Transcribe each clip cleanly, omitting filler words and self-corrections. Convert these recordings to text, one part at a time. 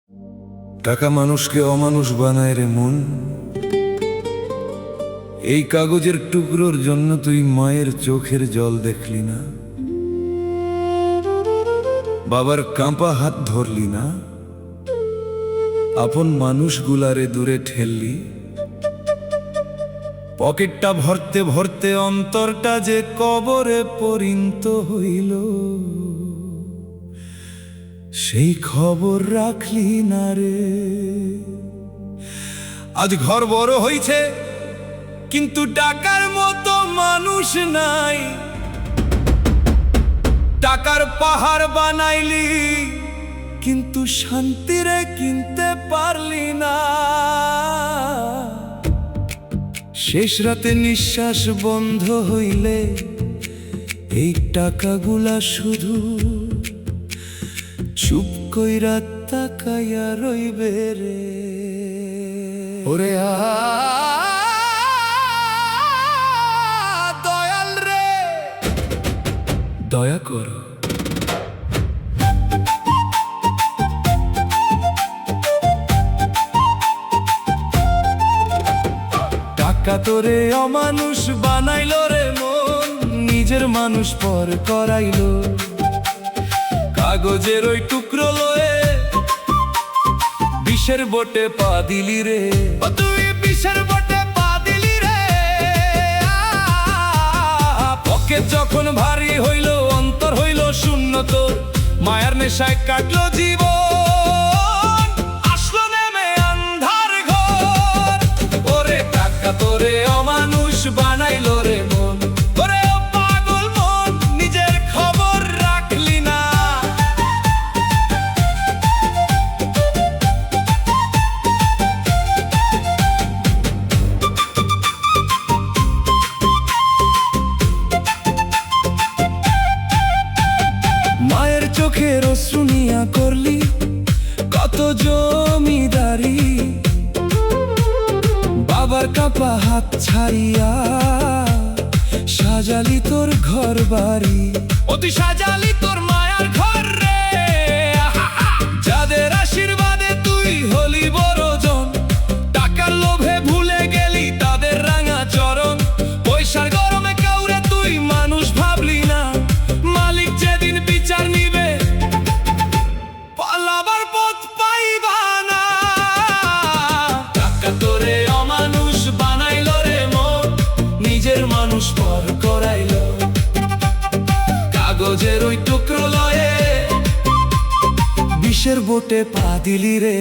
টাকা মানুষকে অমানুষ বানায় রে মন। এই কাগজের টুকরোর জন্য তুই মায়ের চোখের জল দেখলি না, বাবার কাঁপা হাত ধরলি না, আপন মানুষগুলারে দূরে ঠেললি। পকেটটা ভরতে ভরতে অন্তরটা যে কবরে পরিণত হইল, সেই খবর রাখলি না রে। আজ ঘর বড় হইছে কিন্তু টাকার মতো মানুষ নাই। টাকার পাহাড় বানাইলি কিন্তু শান্তিরে কিনতে পারলি না। শেষ রাতে নিঃশ্বাস বন্ধ হইলে এই টাকাগুলা শুধু চুপ কইরা তাকাইয়া রইবে রে। ওরে দয়াল রে, দয়া কর। টাকা তোরে অমানুষ বানাইলো রে মন, নিজের মানুষ পর করাইলো। কাগজের ওই টুকরো লয়ে বিষের বোটে পা দিলি রে। তুই বিষের বোটে পা দিলি রে। পকেট যখন ভারী হইল, অন্তর হইল শূন্য তোর। মায়ার নেশায় কাটলো জীবন, আসলো নেমে আন্ধার ঘর। ওরে টাকা তোরে অমানুষ বানাইলো রে মন। ওরে পাগল মন, নিজের খবর রাখলি না। মায়ের চোখের অশ্রু নিয়া করলি কত জমিদারি। বাবার কাঁপা হাত ছাড়িয়া সাজালি তোর ঘর বাড়ি। ও তুই সাজালি তোর মায়ার ঘর রে। যাদের আশীর্বাদে তুই হলি বড় জন, টাকার লোভে ভুলে গেলি তাদের রাঙা চরণ। পয়সার গরমে কাউরে তুই মানুষ ভাবলি না। মালিক যেদিন বিচার নিবে পালাবার পথ পাইবা না। টাকা তোরে অমানুষ বানাইলো রে মন, নিজের মানুষ পর করাইলো। কাগজের ওই টুকরো লয়ে বিষের বোটে পা দিলি রে।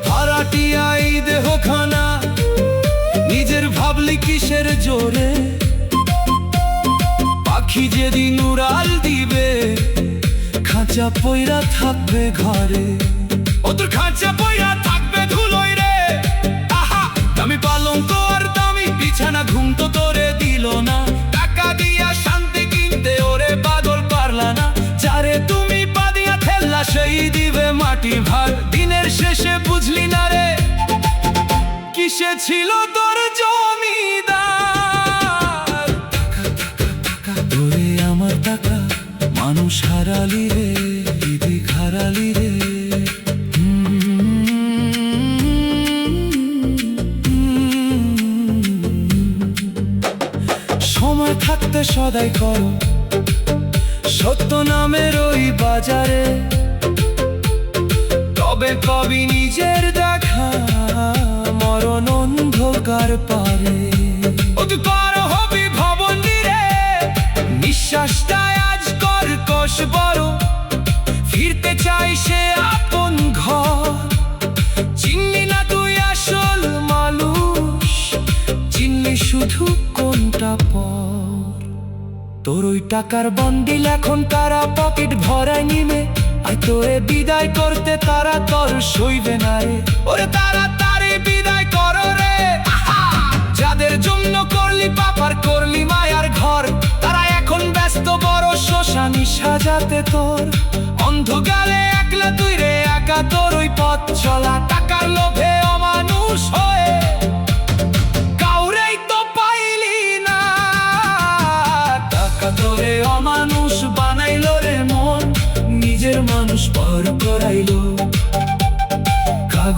হারাটিয়াই দেহখানা নিজের ভাবলি কিসের জোরে। পাখি যেদিন উড়াল দিবে খাঁচা পইরা থাকবে ঘরে। ও তোর খাঁচা পইরা থাকবে ধুলোয় রে। আহা, দামি পালঙ্ক আর দামি বিছানা ঘুম তো তোরে দিল না। টাকা দিয়া শান্তি কিনতে ওরে পাগল পারলা না। যারে তুমি পা দিয়া ঠেললা সেই দিবে মাটি ভার। দিনের শেষে বুঝলি না রে কিসে ছিল তোর জমিদার। তোরে আমার টাকা মানুষ হারালি রে, দিক হারালি রে। সময় থাকতে সদাই করো সত্য নামের ওই বাজারে। তবে কবি নিজের দেখা মরণ অন্ধকার পারে। ও তুই পার হবি ভবন রে। নিঃশ্বাসটায় আজ কর কষ বড়, ফিরতে চাই সে আপন ঘর। চিনলি না তুই আসল মানুষ, চিনলি শুধু কোনটা পর। তোর ওই টাকার বন্ডিল এখন তারা পকেট ভরায় নিমে। আই তোরে বিদায় করতে তারা তোর সইবে না রে। ওরে তাড়াতাড়ি বিদায় করো রে। যাদের জন্য করলি পাপার করলি মায়ার ঘর, তারা এখন ব্যস্ত বড় শ্মশানি সাজাতে তোর। অন্ধকারে একলা তুই রে, একা তোর ওই পথ চলা। টাকার লোভে অমানুষ হয়ে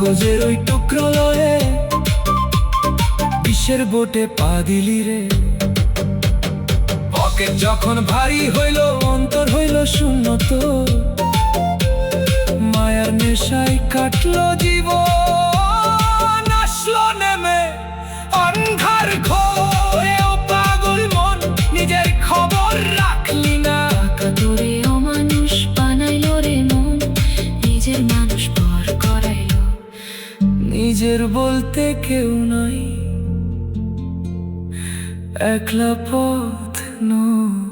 কাগজের ওই টুকরো লয়ে বিশ্বের বোটে পা দিলি রে। পকেট যখন ভারী হইল, অন্তর হইল শূন্য তোর। মায়ার নেশায় কাটলো জীবন, আসলো নেমে অন্ধার ঘরে। ও পাগল মন, নিজের খবর রাখলি না। টাকা তোরে অমানুষ বানাইলো রে মন, নিজের মানুষ পর করাইলো। নিজের বলতে কেউ নাই, একলা পথ নয়।